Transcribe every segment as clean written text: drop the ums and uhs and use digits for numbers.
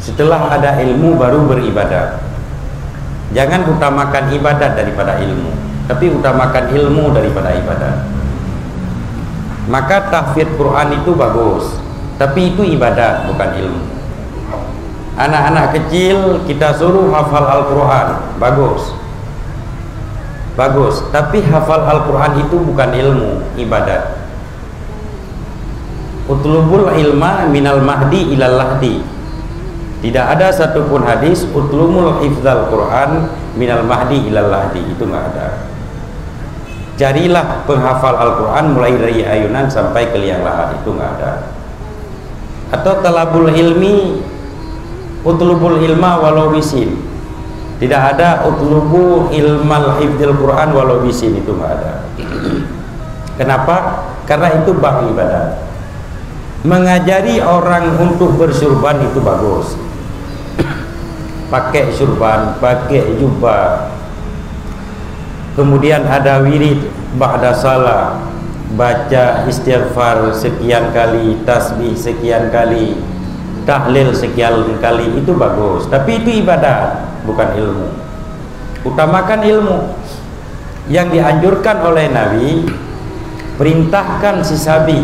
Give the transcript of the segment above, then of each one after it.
Setelah ada ilmu baru beribadah. Jangan utamakan ibadat daripada ilmu, tapi utamakan ilmu daripada ibadat. Maka tahfidz Quran itu bagus, tapi itu ibadat, bukan ilmu. Anak-anak kecil kita suruh hafal Al-Quran, bagus, tapi hafal Al-Quran itu bukan ilmu, ibadat. Utlubul ilma minal mahdi ilal lahdi. Tidak ada satupun hadis utlumul hifdzal Quran minal mahdi ilal lahdi, itu nggak ada. Carilah penghafal Al-Quran mulai dari ayunan sampai ke liang lahat, itu nggak ada. Atau talabul ilmi, utlubul ilma walau bisin. Tidak ada utlubu ilmal hifdzil Quran walau bisin, itu nggak ada. Kenapa? Karena itu bab ibadah. Mengajari orang untuk bersurban itu bagus. Pakai surban, pakai jubah, kemudian ada wirid ba'da salah, baca istighfar sekian kali, tasbih sekian kali, tahlil sekian kali, itu bagus. Tapi itu ibadah, bukan ilmu. Utamakan ilmu. Yang dianjurkan oleh Nabi, perintahkan si sabi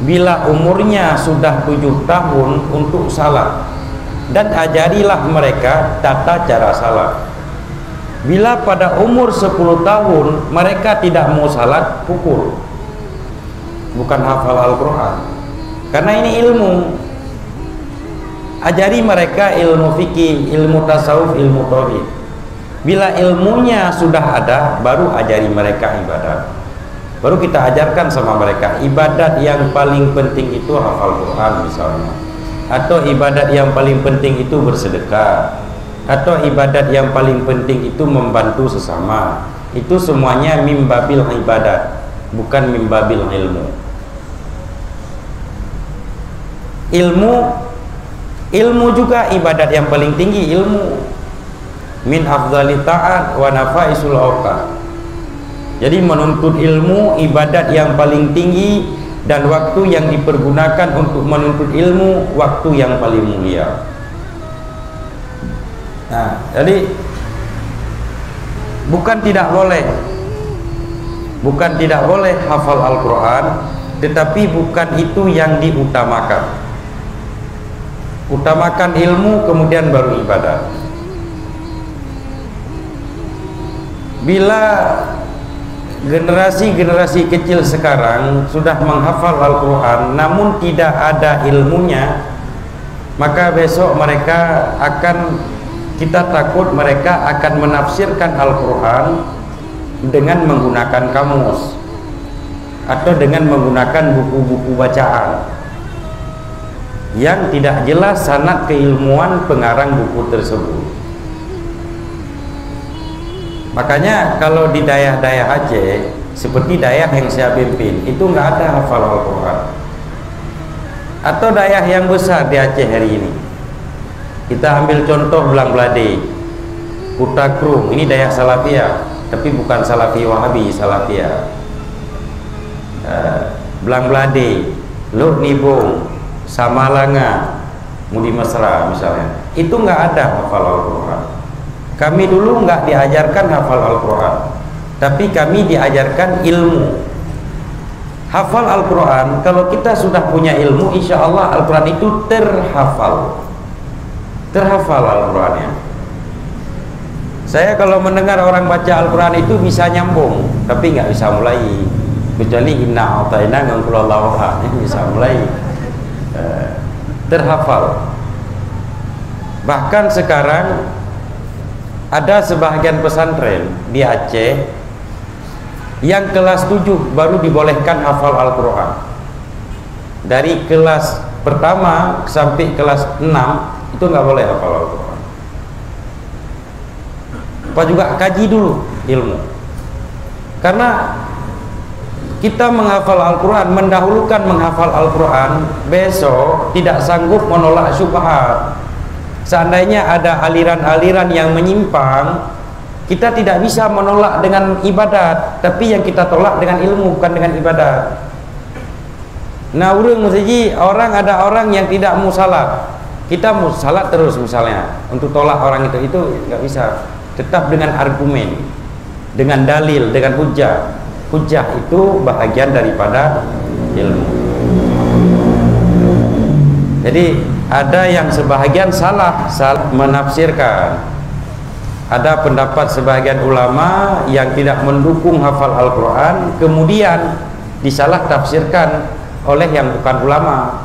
bila umurnya sudah 7 tahun untuk salat, dan ajarilah mereka tata cara salat. Bila pada umur 10 tahun mereka tidak mau salat, pukul. Bukan hafal Al-Quran, karena ini ilmu. Ajari mereka ilmu fikih, ilmu tasawuf, ilmu tauhid. Bila ilmunya sudah ada, baru ajari mereka ibadat. Baru kita ajarkan sama mereka ibadat yang paling penting itu hafal Quran misalnya, atau ibadat yang paling penting itu bersedekah, atau ibadat yang paling penting itu membantu sesama. Itu semuanya mimbabil ibadat, bukan mimbabil ilmu. Ilmu juga ibadat yang paling tinggi, ilmu min afdhali ta'at wa nafaisul awqat. Jadi menuntut ilmu ibadat yang paling tinggi, dan waktu yang dipergunakan untuk menuntut ilmu waktu yang paling mulia. Nah, jadi bukan tidak boleh hafal Al-Quran, tetapi bukan itu yang diutamakan. Utamakan ilmu, kemudian baru ibadah. Bila generasi kecil sekarang sudah menghafal Al-Quran namun tidak ada ilmunya, maka besok mereka akan, kita takut mereka akan menafsirkan Al-Quran dengan menggunakan kamus atau dengan menggunakan buku-buku bacaan yang tidak jelas sanad keilmuan pengarang buku tersebut. Makanya kalau di daerah-daerah Aceh, seperti daerah yang saya pimpin, itu nggak ada hafal Al-Quran. Atau daerah yang besar di Aceh hari ini, kita ambil contoh Belang Belade, Kutakrung, ini daerah Salafiyah, tapi bukan Salafi Wahabi, Salafiyah. Belang Belade, Luk Nibung, Samalanga, Mudi Mesra misalnya, itu nggak ada hafal Al-Quran. Kami dulu nggak diajarkan hafal Al-Quran, tapi kami diajarkan ilmu. Hafal Al-Quran, kalau kita sudah punya ilmu, insya Allah Al-Quran itu terhafal Al-Qurannya. Saya kalau mendengar orang baca Al-Quran itu bisa nyambung, tapi nggak bisa mulai, kecuali inna a'tayna ngangkulallahu ini bisa mulai. Terhafal. Bahkan sekarang ada sebagian pesantren di Aceh yang kelas 7 baru dibolehkan hafal Al-Quran. Dari kelas pertama sampai kelas 6 itu nggak boleh hafal Al-Quran. Apa juga kaji dulu ilmu. Karena kita menghafal Al-Quran, mendahulukan menghafal Al-Quran, besok tidak sanggup menolak syubhat. Seandainya ada aliran-aliran yang menyimpang, kita tidak bisa menolak dengan ibadat, tapi yang kita tolak dengan ilmu, bukan dengan ibadat. Nah, ada orang yang tidak mau salat, Kita mau salat terus misalnya untuk tolak orang itu nggak bisa. Tetap dengan argumen, dengan dalil, dengan hujah. Hujah itu bahagian daripada ilmu. Jadi ada yang sebahagian salah menafsirkan. Ada pendapat sebahagian ulama yang tidak mendukung hafal Al-Quran, kemudian disalah tafsirkan oleh yang bukan ulama.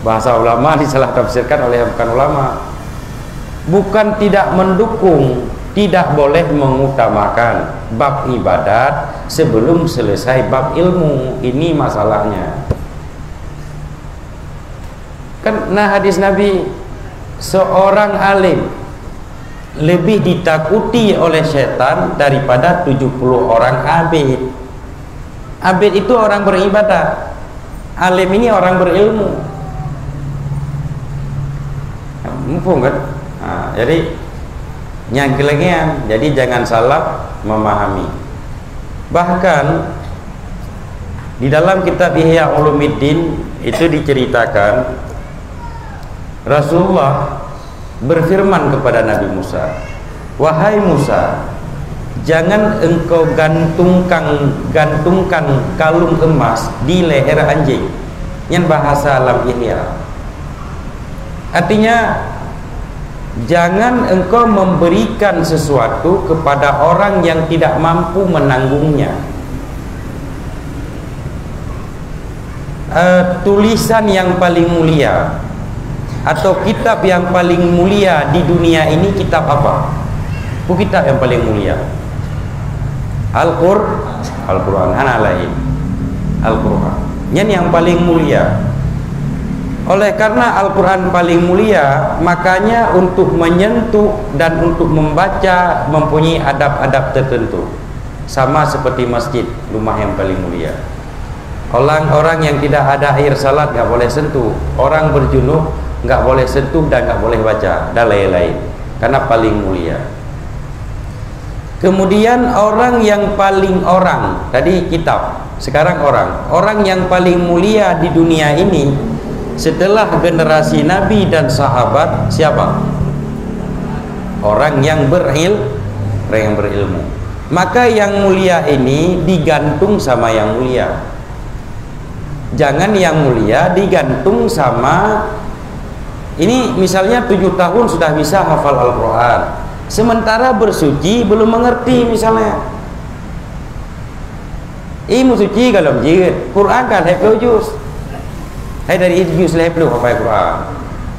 Bahasa ulama disalah tafsirkan oleh yang bukan ulama. Bukan tidak mendukung, tidak boleh mengutamakan bab ibadat sebelum selesai bab ilmu. Ini masalahnya. Karena hadis Nabi, seorang alim lebih ditakuti oleh setan daripada 70 orang abid. Abid itu orang beribadah, alim ini orang berilmu. Mumpung kan? Nah, jadi nyangkelegian. Jadi jangan salah memahami. Bahkan di dalam kitab Ihya Ulumuddin itu diceritakan Rasulullah berfirman kepada Nabi Musa, "Wahai Musa, jangan engkau gantungkan kalung emas di leher anjing." Yang bahasa alam Ihya. Artinya jangan engkau memberikan sesuatu kepada orang yang tidak mampu menanggungnya. Tulisan yang paling mulia atau kitab yang paling mulia di dunia ini kitab apa? Kitab yang paling mulia Al-Quran. Al-Quran yang paling mulia. Oleh karena Al-Quran paling mulia, makanya untuk menyentuh dan untuk membaca mempunyai adab-adab tertentu. Sama seperti masjid, rumah yang paling mulia. Orang yang tidak ada air salat nggak boleh sentuh. Orang berjunub nggak boleh sentuh dan nggak boleh baca dan lain-lain, karena paling mulia. Kemudian tadi kitab, sekarang orang yang paling mulia di dunia ini setelah generasi Nabi dan sahabat siapa? Orang yang berilmu. Maka yang mulia ini digantung sama yang mulia. Jangan yang mulia digantung sama. Ini misalnya 7 tahun sudah bisa hafal Al-Quran, sementara bersuci belum mengerti. Misalnya ilmu suci kalau menjid Quran kan hafal juz, dari juz hafal hafal Quran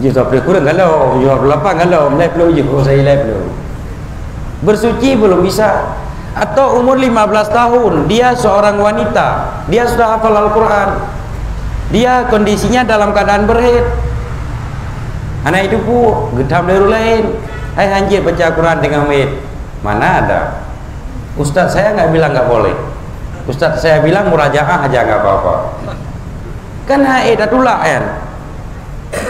juz hafal kurang kalau juz 8 kalau hafal juz saya hafal. Bersuci belum bisa. Atau umur 15 tahun dia seorang wanita, dia sudah hafal Al-Quran, dia kondisinya dalam keadaan berhaid. Anak itu pun gedam dari lain. Hai anjir baca Quran dengan haid. Mana ada? Ustaz saya nggak bilang nggak boleh. Ustaz saya bilang murajaah aja nggak apa-apa. Kan haid itulah kan.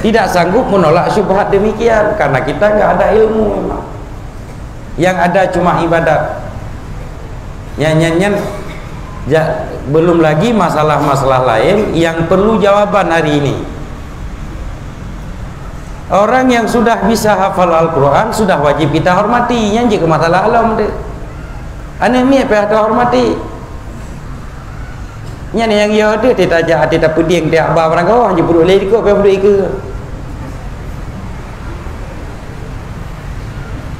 Tidak sanggup menolak syubhat demikian karena kita nggak ada ilmu memang. Yang ada cuma ibadat. Nyanyian belum lagi masalah-masalah lain yang perlu jawaban hari ini. Orang yang sudah bisa hafal Al-Quran sudah wajib kita hormati. Yang jika masalah alam deh, aneh mi apa kita hormati. Yang dia ada tidak peding dia abah orang kau hanya perlu lagi kau perlu ikut.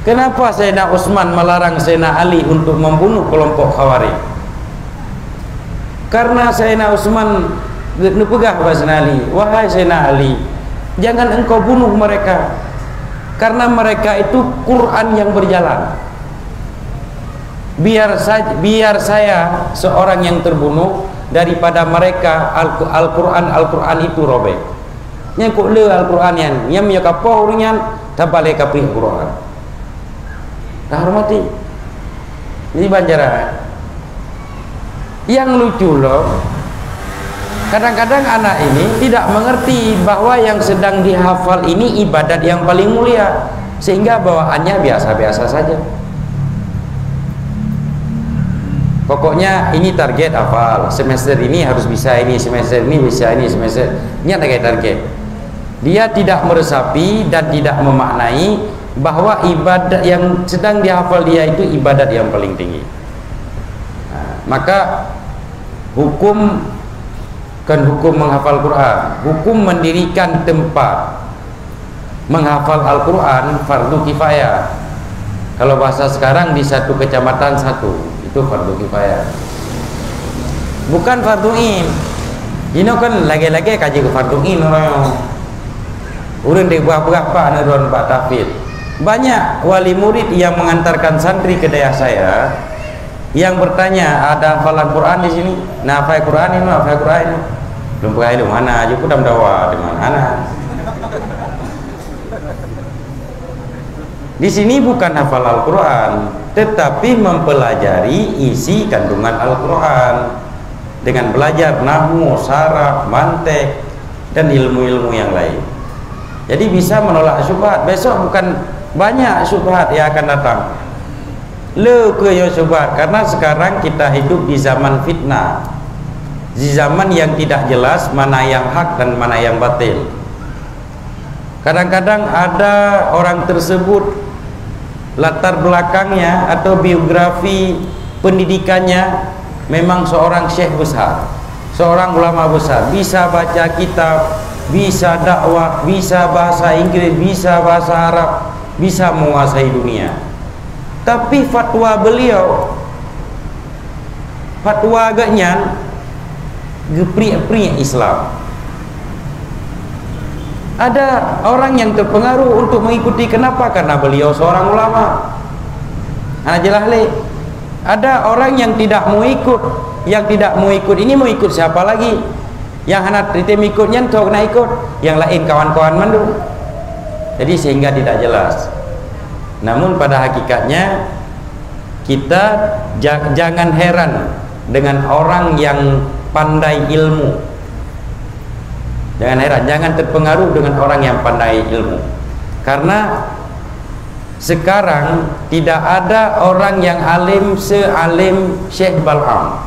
Kenapa Sayyidina Utsman melarang Sayyidina Ali untuk membunuh kelompok Khawarij? Karena Sayyidina Utsman nepegah bahasa Ali, wahai Sayyidina Ali, jangan engkau bunuh mereka, karena mereka itu Quran yang berjalan. Biar saya seorang yang terbunuh daripada mereka Al-Quran itu robek. Yang kok le Al-Quran yang menyakapa orangnya tabale kapri Al-Quran. Dah hormati. Ini banjaran. Yang lucu loh, kadang-kadang anak ini tidak mengerti bahwa yang sedang dihafal ini ibadat yang paling mulia, sehingga bawaannya biasa-biasa saja. Pokoknya ini target hafal, semester ini harus bisa ini, semester ini bisa ini, semester ini ada kayak target. Dia tidak meresapi dan tidak memaknai bahwa ibadat yang sedang dihafal dia itu ibadat yang paling tinggi. Maka hukum menghafal Quran, hukum mendirikan tempat menghafal Al-Quran fardu kifayah. Kalau bahasa sekarang di satu kecamatan satu, itu fardu kifayah, bukan fardu ain. Ini kan lagi-lagi kaji ke fardu ain orang di berapa neron Pak Tafid. Banyak wali murid yang mengantarkan santri ke daerah saya yang bertanya, ada hafalan Quran di sini? Nah, hafal Quran ini, hafal Quran ini. Belum pernah di mana? Juga dalam dakwah di mana? Di sini bukan hafal Al-Quran, tetapi mempelajari isi kandungan Al-Quran dengan belajar nahwu, saraf, mantek, dan ilmu-ilmu yang lain. Jadi bisa menolak syubhat. Besok bukan banyak syubhat yang akan datang. Syubhat, karena sekarang kita hidup di zaman fitnah, di zaman yang tidak jelas mana yang hak dan mana yang batil. Kadang-kadang ada orang tersebut latar belakangnya atau biografi pendidikannya memang seorang syekh besar, seorang ulama besar, bisa baca kitab, bisa dakwah, bisa bahasa Inggris, bisa bahasa Arab, bisa menguasai dunia. Tapi fatwa beliau, fatwa agaknya gepri-gepri Islam. Ada orang yang terpengaruh untuk mengikuti, kenapa? Karena beliau seorang ulama. Jelas le. Ada orang yang tidak mau ikut, ini mau ikut siapa lagi? Yang anak kritim ikutnya untuk nak ikut, yang lain kawan-kawan mandu. Jadi sehingga tidak jelas. Namun pada hakikatnya kita jangan heran dengan orang yang pandai ilmu. Jangan heran, jangan terpengaruh dengan orang yang pandai ilmu. Karena sekarang tidak ada orang yang alim sealim Syekh Bal'am.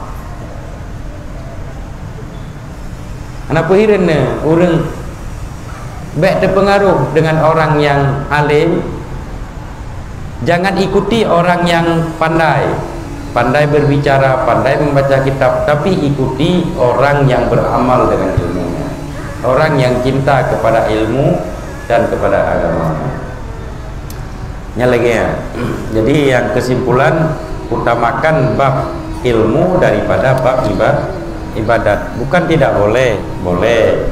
Kenapa hirana orang baik terpengaruh dengan orang yang alim? Jangan ikuti orang yang pandai berbicara, pandai membaca kitab, tapi ikuti orang yang beramal dengan ilmunya, orang yang cinta kepada ilmu dan kepada agama. Lagi ya. Jadi yang kesimpulan, utamakan bab ilmu daripada bab ibadat. Bukan tidak boleh, boleh.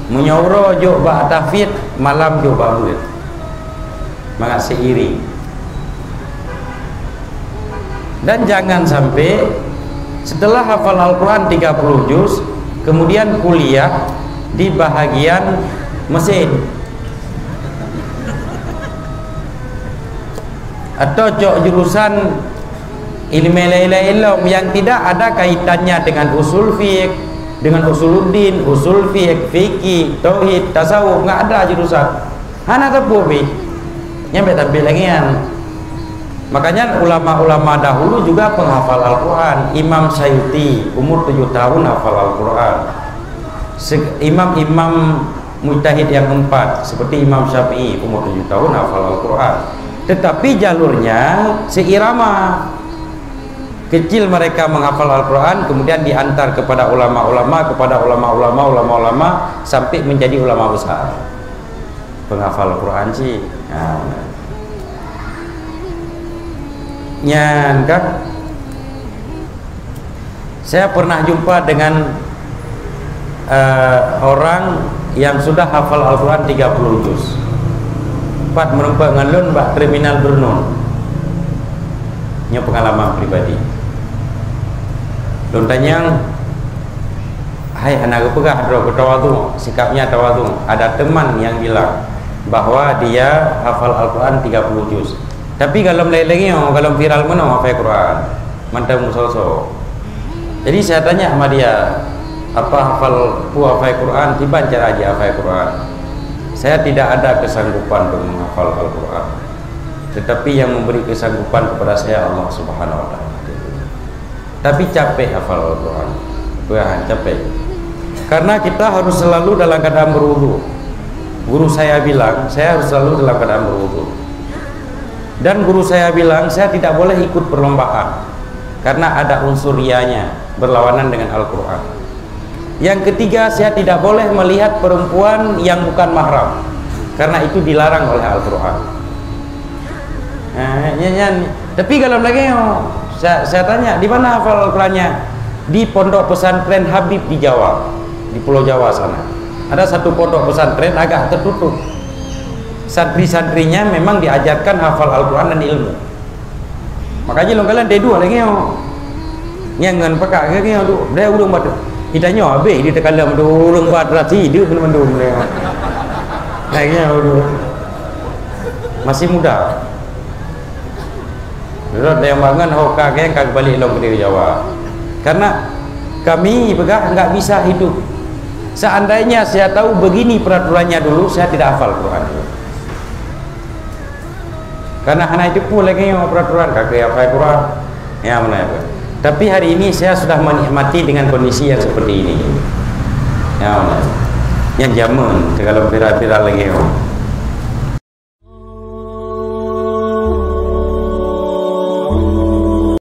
Menyoro jo ba tafid, malam jo babut. Maka seiring. Dan jangan sampai setelah hafal Al-Quran 30 juz kemudian kuliah di bahagian mesin atau jurusan ilmu ilmu yang tidak ada kaitannya dengan usul fiqh, dengan usuluddin, usul fiqh, fikih, tauhid, tasawuf. Nggak ada jurusan hana tepubi nyampe tampil lagi kan. Makanya ulama-ulama dahulu juga penghafal Al-Quran. Imam Syuuti umur 7 tahun hafal Al-Quran. Imam-imam mujtahid yang 4 seperti Imam Syafi'i umur 7 tahun hafal Al-Quran. Tetapi jalurnya seirama. Kecil mereka menghafal Al-Quran, kemudian diantar kepada ulama-ulama, sampai menjadi ulama besar penghafal Al-Quran sih. Kan saya pernah jumpa dengan orang yang sudah hafal Al-Quran 30 juz. Pat menumpang ngalun bak terminal Brunei. Ini pengalaman pribadi. Don tanya, hai anak pegah dro tawadhu, sikapnya tawadhu. Ada teman yang bilang bahwa dia hafal Al-Quran 30 juz. Tapi kalau lagi kalau viral mana hafal Quran, mantap musoso. Jadi saya tanya sama dia, apa hafal Quran? Tiba cara aja hafal Quran. Saya tidak ada kesanggupan untuk menghafal Al-Quran, tetapi yang memberi kesanggupan kepada saya Allah Subhanahu Wa Taala. Tapi capek hafal Al-Quran, bukan capek. Karena kita harus selalu dalam keadaan berwudu. Guru saya bilang, saya harus selalu dalam keadaan berwudu. Dan guru saya bilang, saya tidak boleh ikut perlombaan karena ada unsur rianya, berlawanan dengan Al-Quran. Yang ketiga, saya tidak boleh melihat perempuan yang bukan mahram karena itu dilarang oleh Al-Quran. Tapi kalau lagi saya tanya, di mana hafal Al-Qurannya? Di pondok pesantren Habib di Jawa, di Pulau Jawa sana. Ada satu pondok pesantren agak tertutup. Santri-santrinya memang diajarkan hafal Al-Quran dan ilmu. Makanya lo kalian D2 lagi ngan pakak ke dia ulung batu. Hitanya habis dia tekalam tu ulung badrati dia kena mendung dia. Lagi masih muda. Rod yang bangun hoka ke kag balik long ke Jawa. Karena kami pegang enggak bisa hidup. Seandainya saya tahu begini peraturannya dulu, saya tidak hafal Quran. Karena hanya itu pun lagi yang peraturan kakek apa Quran ya mana ya. Tapi hari ini saya sudah menikmati dengan kondisi yang seperti ini ya mana yang jamun kalau viral-viral lagi